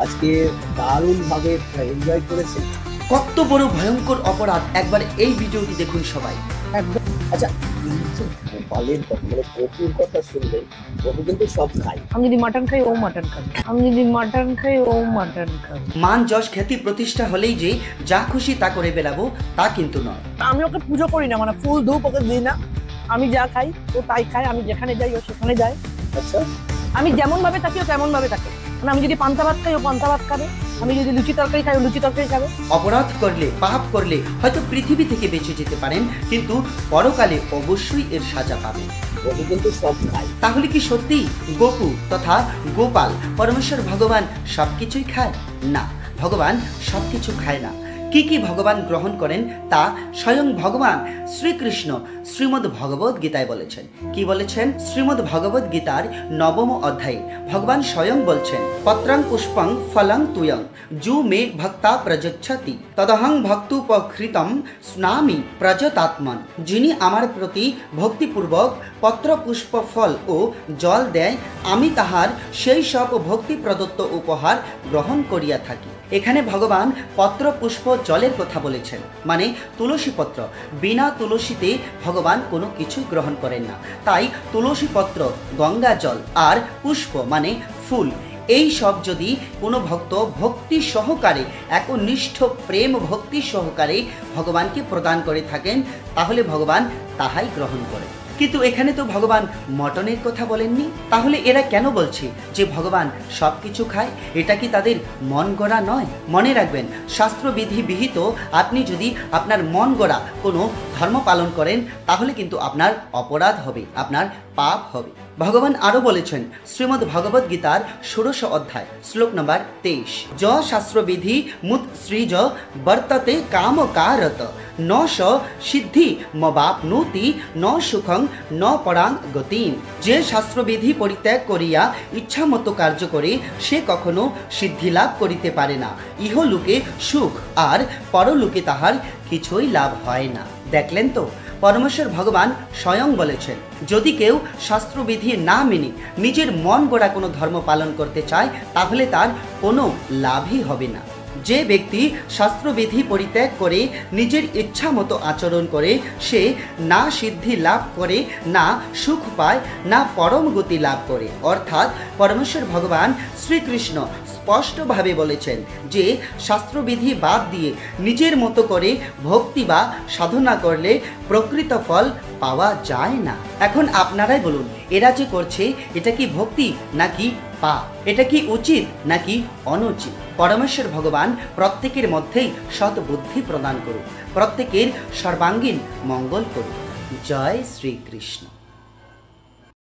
আজকে দারুণভাবে এনজয় করেছেন। কত বড় ভয়ঙ্কর অপরাধ একবার এই ভিডিওটি দেখুন সবাই। একদম। আচ্ছা, এই যে গোপালের কথা মানে গপুর কথা শুনলে, গপু কিন্তু সব খায়। আমি যদি মাটন খাই ও মাটন খাবে, আমি যদি মাটন খাই ও মাটন খাবে। মান যশ খ্যাতি প্রতিষ্ঠা হলেই যে যা খুশি তা করে বেড়াবো তা কিন্তু নয়। আমি ওকে পুজো করি না, মানে ফুল ধূপ ওকে দিই না। আমি যা খাই ও তাই খায়, আমি যেখানে যাই ও সেখানে যায়। আচ্ছা, আমি যেমন ভাবে থাকি ও তেমন ভাবে থাকে। মানে আমি যদি পান্তা ভাত খাই ও পান্তা ভাত খাবে, আমি যদি লুচি তরকারি খাই ও লুচি তরকারি খাবে। অপরাধ করলে পাপ করলে হয়তো পৃথিবী থেকে বেঁচে যেতে পারেন, কিন্তু পরকালে অবশ্যই এর সাজা পাবেন। গপু কিন্তু সব খায়। তাহলে কি সত্যি গোপু তথা গোপাল পরমেশ্বর ভগবান সবকিছুই খায়? না, ভগবান সবকিছু খায় না। কি কি ভগবান গ্রহণ করেন তা স্বয়ং ভগবান শ্রীকৃষ্ণ শ্রীমদ্ ভগবত গীতায় বলেছেন। কি বলেছেন? শ্রীমদ্ ভগবত গীতার 9ম অধ্যায়ে ভগবান স্বয়ং বলছেন, পত্রং পুষ্পং ফলং তুয়ং যু মে ভক্তা প্রযচ্ছতি তদহং ভক্তুপকৃতম স্নামি প্রজতাত্মন। যিনি আমার প্রতি ভক্তিপূর্বক পত্র পুষ্প ফল ও জল দেয়, আমি তাহার সেই সব ভক্তি প্রদত্ত উপহার গ্রহণ করিয়া থাকি। এখানে ভগবান পত্র পুষ্প জলের কথা বলেছেন, মানে তুলসী পত্র। বিনা তুলসীতে ভগবান কোনো কিছুই গ্রহণ করেন না। তাই তুলসী পত্র, গঙ্গা জল আর পুষ্প মানে ফুল, এই সব যদি কোনো ভক্ত ভক্তি সহকারে একনিষ্ঠ প্রেম ভক্তি সহকারে ভগবানকে প্রদান করে থাকেন, তাহলে ভগবান তাহাই গ্রহণ করেন। কিন্তু এখানে তো ভগবান মটনের কথা বলেননি। তাহলে এরা কেন বলছে যে ভগবান সব কিছু খায়? এটা কি তাদের মন গড়া নয়? মনে রাখবেন, শাস্ত্রবিধি বিহিত আপনি যদি আপনার মন গড়া কোনো ধর্ম পালন করেন, তাহলে কিন্তু আপনার অপরাধ হবে, আপনার পাপ হবে। ভগবান আরো বলেছেন শ্রীমদ্ ভগবত গীতার 16 অধ্যায় শ্লোক নম্বর 23, য শাস্ত্রবিধি মুৎ সৃজ বর্ততে কামকারত ন স সিদ্ধি মবাপ্নোতি ন সুখং ন পরাং গতিম। যে শাস্ত্রবিধি পরিত্যাগ করিয়া ইচ্ছামতো কার্য করে সে কখনো সিদ্ধি লাভ করিতে পারে না। ইহলোকে সুখ আর পরলোকে তাহার কিছুই লাভ হয় না। দেখলেন তো, পরমেশ্বর ভগবান স্বয়ং বলেছেন, যদি কেউ শাস্ত্রবিধি না মেনে নিজের মন গড়া কোনো ধর্ম পালন করতে চায়, তাহলে তার কোনো লাভই হবে না। যে ব্যক্তি শাস্ত্রবিধি পরিত্যাগ করে নিজের ইচ্ছা মতো আচরণ করে, সে না সিদ্ধি লাভ করে, না সুখ পায়, না পরম গতি লাভ করে। অর্থাৎ পরমেশ্বর ভগবান শ্রীকৃষ্ণ স্পষ্টভাবে বলেছেন যে শাস্ত্রবিধি বাদ দিয়ে নিজের মতো করে ভক্তি বা সাধনা করলে প্রকৃত ফল পাওয়া যায় না। এখন আপনারাই বলুন, এরা যে করছে এটা কি ভক্তি নাকি পাপ? এটা কি উচিত নাকি অনুচিত? পরমেশ্বর ভগবান প্রত্যেকের মধ্যেই সৎ বুদ্ধি প্রদান করুন, প্রত্যেকের সর্বাঙ্গীন মঙ্গল করুন। জয় শ্রীকৃষ্ণ।